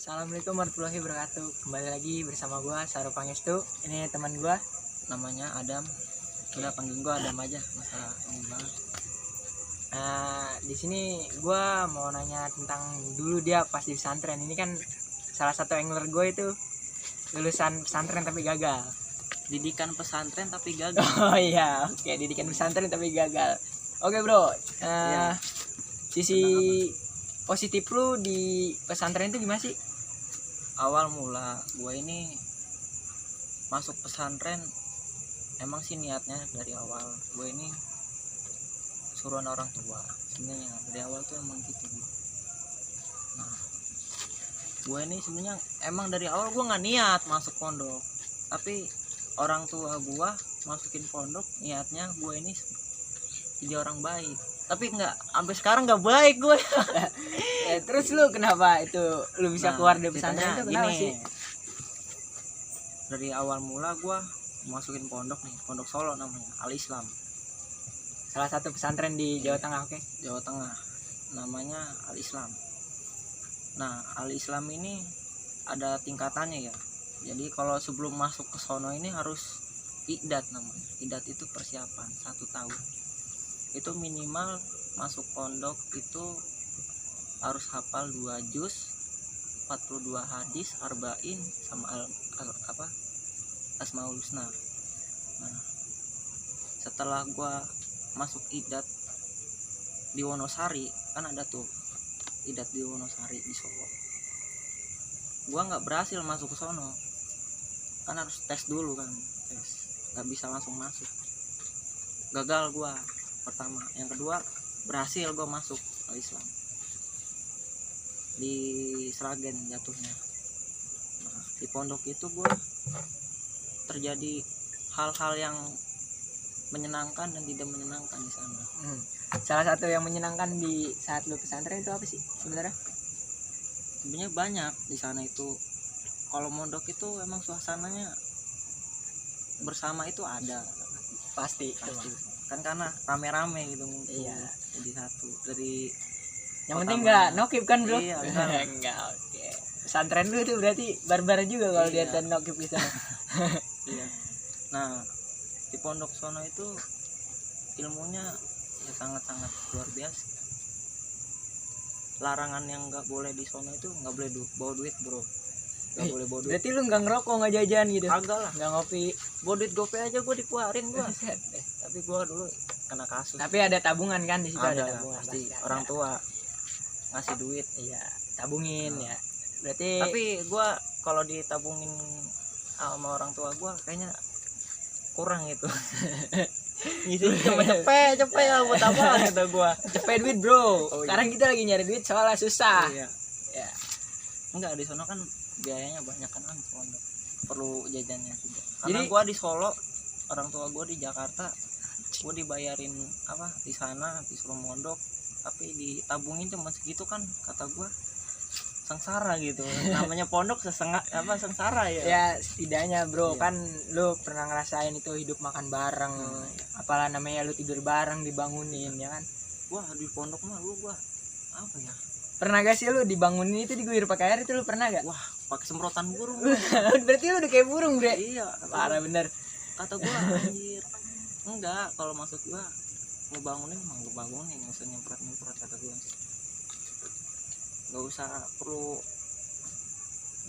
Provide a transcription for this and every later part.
Assalamualaikum warahmatullahi wabarakatuh. Kembali lagi bersama gua Saru Pangestu. Ini teman gua namanya Adam. Udah panggil gua Adam aja, masalah ini banget. Di sini gua mau nanya tentang dulu dia pas di pesantren. Ini kan salah satu angler gue itu lulusan pesantren tapi gagal. Didikan pesantren tapi gagal. Oh iya, oke, didikan pesantren tapi gagal. Oke bro, Iya. sisi positif lu di pesantren itu gimana sih? Awal mula gua ini masuk pesantren, emang sih niatnya dari awal gua ini suruhan orang tua. Sebenarnya dari awal tuh emang gitu. Nah, gua ini sebenarnya emang dari awal gua nggak niat masuk pondok, tapi orang tua gua masukin pondok niatnya gua ini jadi orang baik, tapi nggak, sampai sekarang nggak baik gue. Terus lu kenapa itu lu bisa keluar dari ceritanya pesantren itu kenapa gini, sih? dari awal mula gue masukin pondok nih, pondok Solo namanya Al Islam, Salah satu pesantren di Jawa Tengah, oke. Jawa Tengah, namanya Al Islam. Nah, Al Islam ini ada tingkatannya ya, jadi kalau sebelum masuk ke sono ini harus idat namanya. Idat itu persiapan 1 tahun, itu minimal masuk pondok itu harus hafal 2 juz, 42 hadis, arba'in, sama Asmaul Husna. Nah, setelah gua masuk idat di Wonosari, kan ada tuh idat di Wonosari di Solo, gua nggak berhasil masuk ke sono, kan harus tes dulu kan, tes nggak bisa langsung masuk, gagal gua pertama. Yang kedua berhasil gua masuk Al Islam di Sragen jatuhnya. Nah, di pondok itu gue terjadi hal-hal yang menyenangkan dan tidak menyenangkan di sana. Salah satu yang menyenangkan di saat lu pesantren itu apa sih sebenarnya? Sebenarnya banyak di sana itu. Kalau mondok itu emang suasananya bersama itu ada, Pasti. kan karena rame-rame gitu. Iya. Jadi satu dari Yang penting nggak nokip kan bro? Iya, Enggak, oke. Pesantren lu itu berarti barbar juga kalau Iya. dia nokip di sana. Iya. Nah, di pondok sono itu ilmunya ya sangat-sangat luar biasa. Larangan yang nggak boleh di sono itu nggak boleh bawa duit bro, nggak boleh bawa duit. Berarti lu nggak ngerokok, nggak jajan gitu? Agak lah, Nggak ngopi. bawa duit GoPay aja gue dikeluarin gue. Tapi gue dulu kena kasus. Tapi ada tabungan kan di situ, ada tabungan pasti ada. orang tua ngasih duit. Iya, tabungin ya. Berarti Tapi gue kalau ditabungin sama orang tua gue kayaknya kurang itu. Ngisi cuma cepet ya buat apa kata gue. cepet duit bro. Oh, iya. Sekarang kita lagi nyari duit soalnya susah. Iya. Ya. Enggak, di sono kan biayanya banyak kan, pondok perlu jajannya juga. Karena Jadi- gua di Solo, orang tua gua di Jakarta, gua dibayarin di sana disuruh mondok, tapi ditabungin cuma segitu kan, kata gua sengsara gitu. Namanya pondok sengsara ya. Ya setidaknya bro, Iya. kan lu pernah ngerasain itu hidup makan bareng, apalah namanya lu tidur bareng dibangunin ya kan. Wah, di pondok mah gua apa ya? Pernah gak sih lu dibangunin itu diguyur pakai air itu, lu pernah gak? Wah, pakai semprotan burung. Berarti lu udah kayak burung bre. Iya, Parah bener. kata gua anjir. Enggak, kalau maksud gua mau bangunin emang gue bangunin, nggak usah nyemprot kata gua. Nggak usah perlu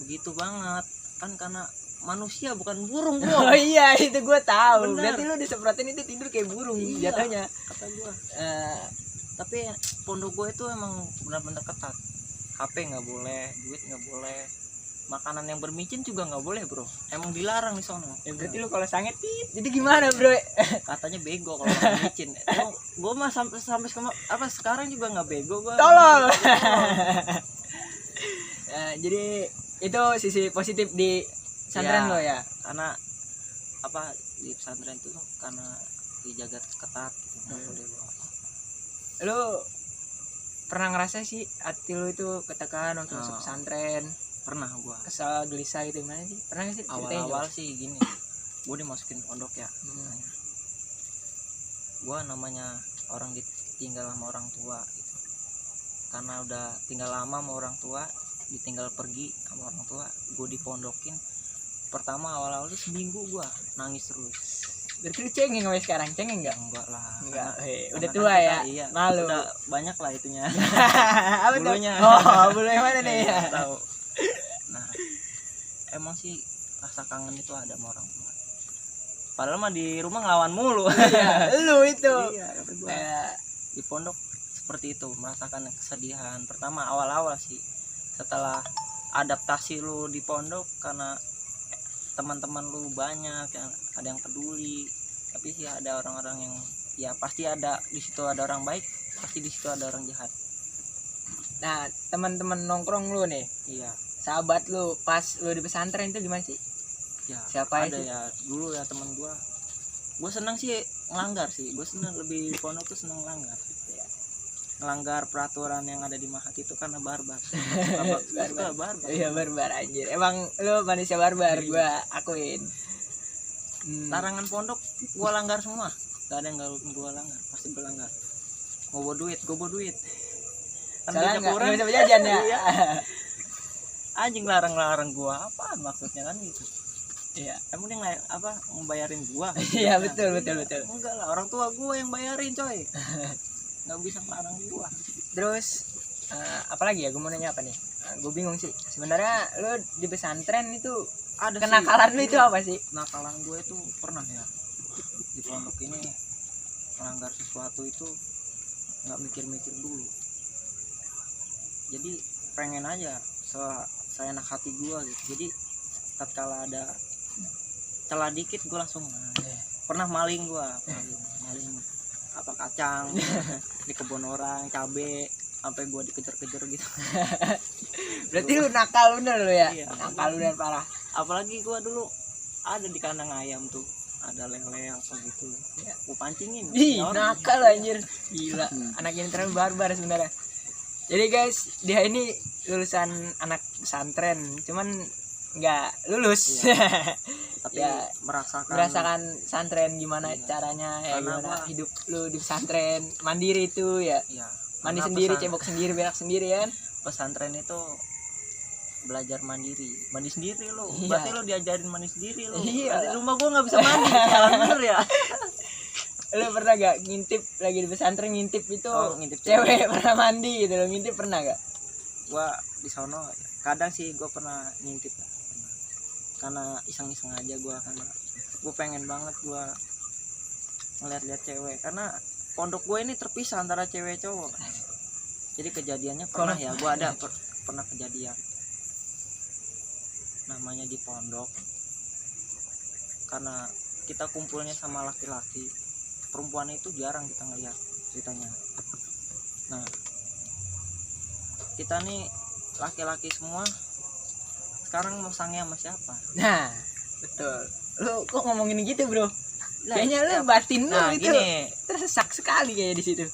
begitu banget kan, karena manusia bukan burung Oh bro. iya, itu gue tahu. Bener. Berarti lu disemprotin itu tidur kayak burung Iya. jatuhnya. Kata gua. Eh, Tapi pondok gue itu emang benar-benar ketat. HP nggak boleh, duit nggak boleh, makanan yang bermicin juga nggak boleh bro, emang dilarang di sono. ya berarti lu kalau sanget tit, jadi gimana bro? Katanya bego kalau bermicin. Gue mah sampai sekarang juga nggak bego gue. Tolol. Jadi itu sisi positif di pesantren Iya. lo ya. Karena di pesantren itu karena dijaga ketat gitu, nggak boleh bawa. Lu pernah ngerasa sih hati lu itu ketekan waktu masuk Oh. pesantren, Pernah gua kesal gelisah gitu gimana sih? Pernah gak sih? Ceritain awal-awal dong. sih gini, gua dimasukin pondok ya. Gua namanya orang ditinggal sama orang tua gitu, karena udah tinggal lama sama orang tua, ditinggal pergi sama orang tua, gue dipondokin. Pertama awal-awal tuh seminggu gue nangis terus. Berarti lu cengeng sampai sekarang, cengeng nggak? Enggak lah, Enggak. karena Udah kan tua kita, ya. iya, Malu. udah banyak lah itunya. Apa tuh? Bulunya. Oh, bulu yang mana nih? Nggak tahu. Nah, emang sih rasa kangen itu ada sama orang tua. Padahal mah di rumah ngelawan mulu. Iya, lu itu. Iya, kata gua. Kayak Di pondok seperti itu, merasakan kesedihan. Pertama awal-awal sih, setelah adaptasi lu di pondok karena teman-teman lu banyak yang ada yang peduli, tapi sih ada orang-orang yang ya pasti ada di situ, ada orang baik, pasti di situ ada orang jahat. nah, teman-teman nongkrong lu nih, Iya, sahabat lu pas lu di pesantren itu gimana sih? ya Siapa ada sih? ya dulu ya teman gua senang sih ngelanggar sih, gue senang lebih di pondok tuh senang ngelanggar. Ngelanggar peraturan yang ada di Mahat itu karena barbar. Barbar. Iya, barbar anjir. Emang lu manusia barbar, Iya. gua akuin. Larangan pondok gua langgar semua, gak ada yang gua langgar, pasti gua langgar. Mau bawa duit, gua bawa duit. Kan Soalnya banyak nggak orang bisa berjajan ya. Iya. Anjing larang-larang gua apaan maksudnya kan gitu. Iya. Emang dia apa membayarin gua? Iya, betul. Enggak lah, orang tua gua yang bayarin coy. Nggak bisa melarang gua. Terus apalagi ya, gue mau nanya apa nih? Gue bingung sih. Sebenarnya lu di pesantren itu Ada kenakalan sih, lu itu iya. apa sih? Nakalan gue itu pernah ya di pondok ini melanggar sesuatu itu nggak mikir-mikir dulu, jadi pengen aja seenak hati gue gitu. Jadi tatkala ada celah dikit gue langsung pernah maling gue maling apa kacang di kebun orang, cabe, sampai gue dikejar-kejar gitu. Berarti lu nakal bener lu ya? Iya. Nakal lu dan parah. Apalagi gua dulu ada di kandang ayam tuh, ada lele apa gitu, gua pancingin. Ih, Orang. nakal anjir. Gila, anak ini terlalu barbar sebenarnya. Jadi guys, dia ini lulusan anak pesantren, cuman nggak lulus. Tapi Ya, merasakan pesantren gimana Iya. caranya ya, Karena gimana gua- hidup lu di pesantren mandiri itu ya. ya, Mandi karena sendiri, cebok sendiri, berak sendiri ya kan. pesantren itu belajar mandi sendiri lo. Iya. Berarti lo diajarin mandi sendiri lo. Iya. Di rumah gua nggak bisa mandi, salah bener ya. Lu pernah gak ngintip lagi di pesantren, ngintip itu Oh, ngintip cewek pernah mandi gitu lo, ngintip pernah gak? Gua di sono kadang sih gua pernah ngintip, karena iseng-iseng aja gua, karena gua pengen banget gua ngeliat-liat cewek, karena pondok gue ini terpisah antara cewek cowok. Jadi kejadiannya pernah ya, gua ada pernah kejadian namanya di pondok, karena kita kumpulnya sama laki-laki, perempuan itu jarang kita ngeliat ceritanya. Nah, kita nih laki-laki semua sekarang mau sange sama siapa? Nah, betul. Lu kok ngomongin gitu, Bro? Lah, Kayaknya lu ya, batin lu nah itu gini, tersesak sekali kayak di situ.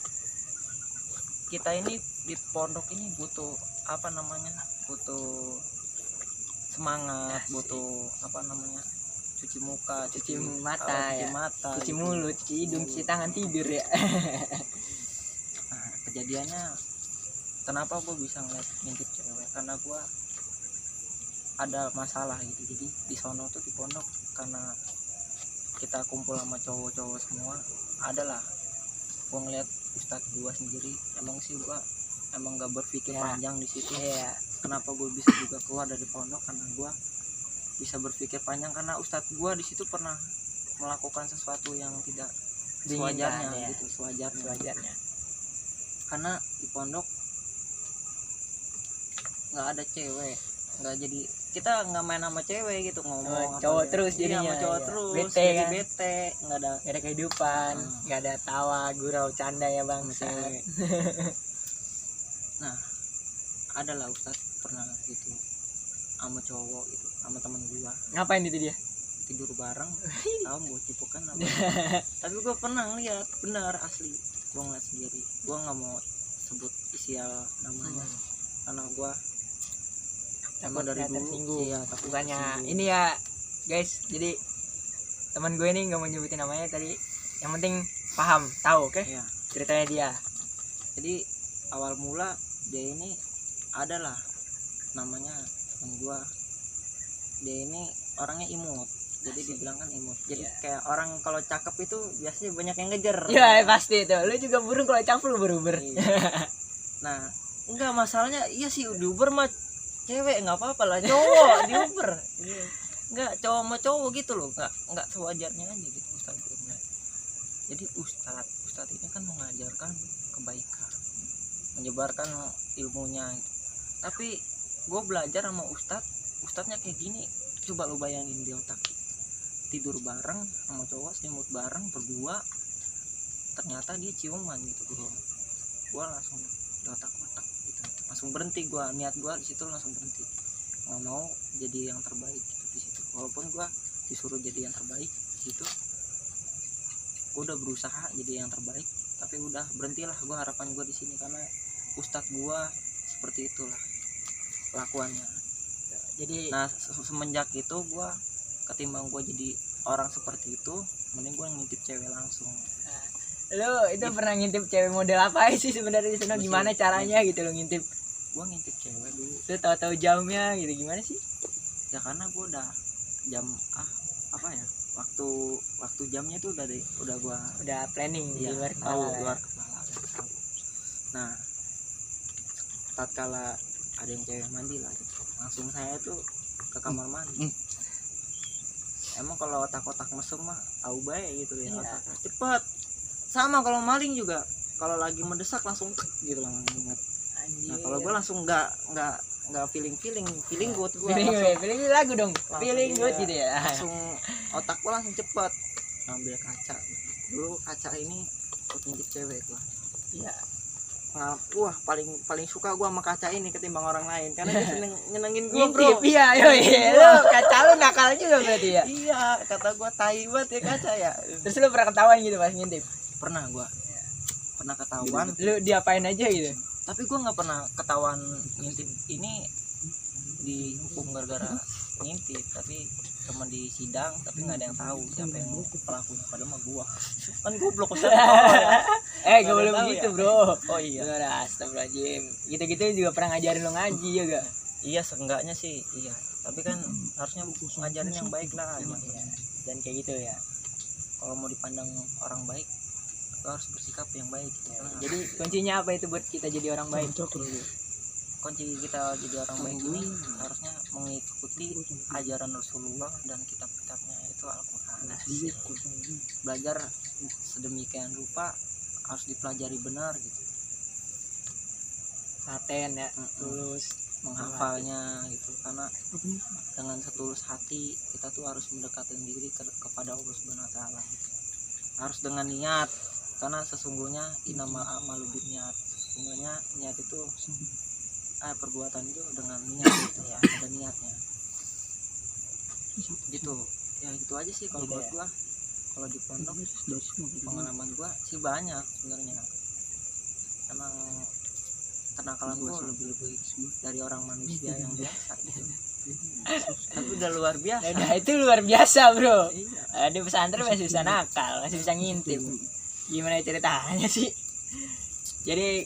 kita ini di pondok ini butuh apa namanya, butuh semangat, butuh apa namanya, cuci muka, Cuci mata cuci ya. mata, Cuci gitu. mulut, cuci hidung, cuci tangan, tidur ya. Nah, kejadiannya kenapa gue bisa ngintip cewek, karena gue ada masalah gitu. Jadi di sono tuh di pondok, karena kita kumpul sama cowok-cowok semua, adalah gue ngeliat ustadz gue sendiri. Emang sih gue emang gak berpikir Ya. panjang di situ. Iya. Kenapa gue bisa juga keluar dari pondok, karena gue bisa berpikir panjang, karena ustadz gue di situ pernah melakukan sesuatu yang tidak sewajarnya Diinginkan, ya. gitu, sewajarnya. Sewajarnya. Karena di pondok nggak ada cewek, nggak, jadi kita nggak main sama cewek gitu, ngomong Cowok apa, terus iya, jadinya, sama cowok iya. terus, Bete jadi kan? bete, nggak ada Gak ada kehidupan, gak ada tawa, gurau, canda ya sama bangsa. cewek. Nah, adalah ustadz pernah gitu sama cowok gitu, sama temen gua Ngapain itu dia? tidur bareng, tahu mau cipokan apa. Tapi gua pernah lihat, benar asli, gua ngeliat sendiri. Gua nggak mau sebut isial namanya, karena gua Takut dari dulu tersinggung. iya, takut Bukannya tersinggung. ini ya guys, jadi teman gue ini nggak mau nyebutin namanya tadi, yang penting paham, tahu, oke? Iya. Ceritanya dia. Jadi awal mula dia ini adalah namanya temen gua, dia ini orangnya imut, jadi dibilang kan imut, jadi kayak orang kalau cakep itu biasanya banyak yang ngejar. Ya pasti itu, lu juga burung kalau cakep lu beruber. Nah enggak, masalahnya iya sih di Uber mah cewek nggak apa-apa lah, cowok di Uber enggak, cowok sama cowok gitu loh, enggak sewajarnya aja gitu Ustadz gue. Jadi Ustadz ini kan mengajarkan kebaikan, menyebarkan ilmunya gitu. Tapi gue belajar sama Ustadznya kayak gini, coba lu bayangin di otak, tidur bareng sama cowok, selimut bareng berdua, ternyata dia ciuman gitu bro. Gue langsung di otak-otak gitu, langsung berhenti gue, niat gue di situ langsung berhenti, nggak mau jadi yang terbaik gitu di situ. Walaupun gue disuruh jadi yang terbaik gitu, gue udah berusaha jadi yang terbaik, tapi udah berhentilah gue, harapan gue di sini karena Ustadz gue seperti itulah kelakuannya. Jadi Nah semenjak itu gue, ketimbang gue jadi orang seperti itu, mending gue ngintip cewek langsung. lu itu pernah ngintip cewek model apa sih sebenarnya di sana, gimana caranya gitu lu ngintip? Gue ngintip cewek dulu, Lu tahu-tahu jamnya gitu gimana sih? ya karena gue udah jam apa ya, waktu jamnya itu udah gue Udah planning di ya, luar tahu kepala. luar kepala tahu. Nah tatkala ada yang cewek mandi lah gitu, langsung saya tuh ke kamar mandi. Emang kalau otak-otak mesum mah tahu baik gitu ya, Iya. otaknya cepet. Sama kalau maling juga, kalau lagi mendesak langsung tek gitu lah ingat. Nah kalau gue langsung nggak feeling good, gue Feeling lagu dong. langsung, Feeling good iya, gitu ya. langsung otak gue langsung cepet ngambil kaca. Dulu kaca ini buat ngintip cewek gue. Iya. Nah, wah paling suka gue sama kaca ini ketimbang orang lain karena dia seneng nyenengin gue Ngintip, bro. iya, lu kaca lu nakal juga berarti ya. Iya, kata gue tai banget ya kaca ya. Terus lu pernah ketahuan gitu pas ngintip? Pernah gue pernah ketahuan, Lu diapain aja gitu? tapi gue nggak pernah ketahuan ngintip ini dihukum gara-gara ngintip, tapi cuma di sidang, tapi nggak ada yang tahu siapa yang pelakunya, padahal mah gue kan goblok Ustaz. Gak boleh tahu begitu ya? bro. Oh iya, Gimana, astagfirullahaladzim. Gitu-gitu juga pernah ngajarin lu ngaji juga. iya seenggaknya sih iya, tapi kan harusnya ngajarin yang baik lah. Iya. Dan kayak gitu ya. Kalau mau dipandang orang baik, lo harus bersikap yang baik gitu. Jadi kuncinya apa itu buat kita jadi orang baik? Kunci kita jadi orang baik ini harusnya mengikuti ajaran Rasulullah dan kitab-kitabnya, itu Al-Quran. Belajar sedemikian rupa, harus dipelajari benar gitu, Paten ya, tulus. menghafalnya gitu, karena dengan setulus hati kita tuh harus mendekatkan diri kepada Allah Subhanahu wa taala gitu. Harus dengan niat, karena sesungguhnya innamal a'malu binniyat, sesungguhnya niat itu perbuatan itu dengan niat gitu ya, ada niatnya gitu ya. Gitu aja sih kalau buat gua. Kalau di pondok pengalaman gua sih banyak sebenarnya, karena kenakalan gua lebih dari orang manusia yang biasa gitu. Tapi udah luar biasa. Nah, itu luar biasa bro. Iya. Di pesantren masih bisa nakal, masih bisa ngintip. Gimana ceritanya sih? Jadi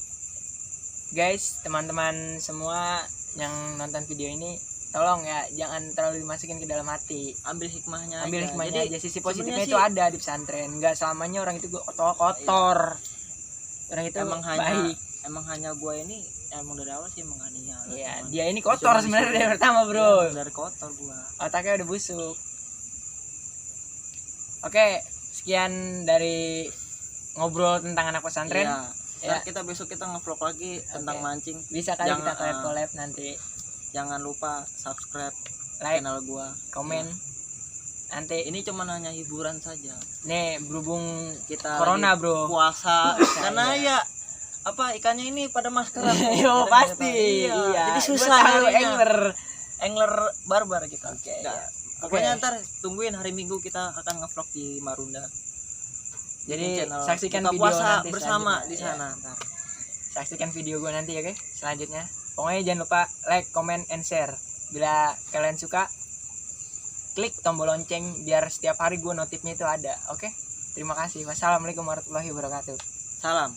guys, teman-teman semua yang nonton video ini, tolong ya jangan terlalu dimasukin ke dalam hati. Ambil hikmahnya Ambil aja. hikmahnya Jadi, aja, sisi positifnya sebenarnya itu sih ada di pesantren. Enggak selamanya orang itu kotor. Orang itu baik. emang hanya gua ini emang dari awal sih emang anehnya. Iya, dia ini kotor sebenarnya dari pertama bro. Dari kotor gua. Otaknya udah busuk. Oke, sekian dari ngobrol tentang anak pesantren. Iya. Ya. Ntar kita besok kita nge-vlog lagi tentang Oke. mancing. Bisa kali Jangan, kita collab nanti. Jangan lupa subscribe Like, channel gua. komen. Ya. Nanti Ini cuma hanya hiburan saja. nih berhubung Kita corona lagi bro. puasa. Karena Iya. ya apa ikannya ini pada maskeran. Yo pasti. Iya. Jadi Gua susah tahu harinya. angler. Barbar kita. Oke, Nggak. ya. Pokoknya Oke. ntar tungguin hari Minggu kita akan ngevlog di Marunda. Jadi Channel saksikan buka video puasa nanti bersama selanjutnya. di Ya. sana. Ntar. Saksikan video gue nanti ya guys selanjutnya. Pokoknya jangan lupa like, comment, and share. Bila kalian suka, klik tombol lonceng biar setiap hari gue notifnya itu ada. Oke? Terima kasih. Wassalamualaikum warahmatullahi wabarakatuh. Salam.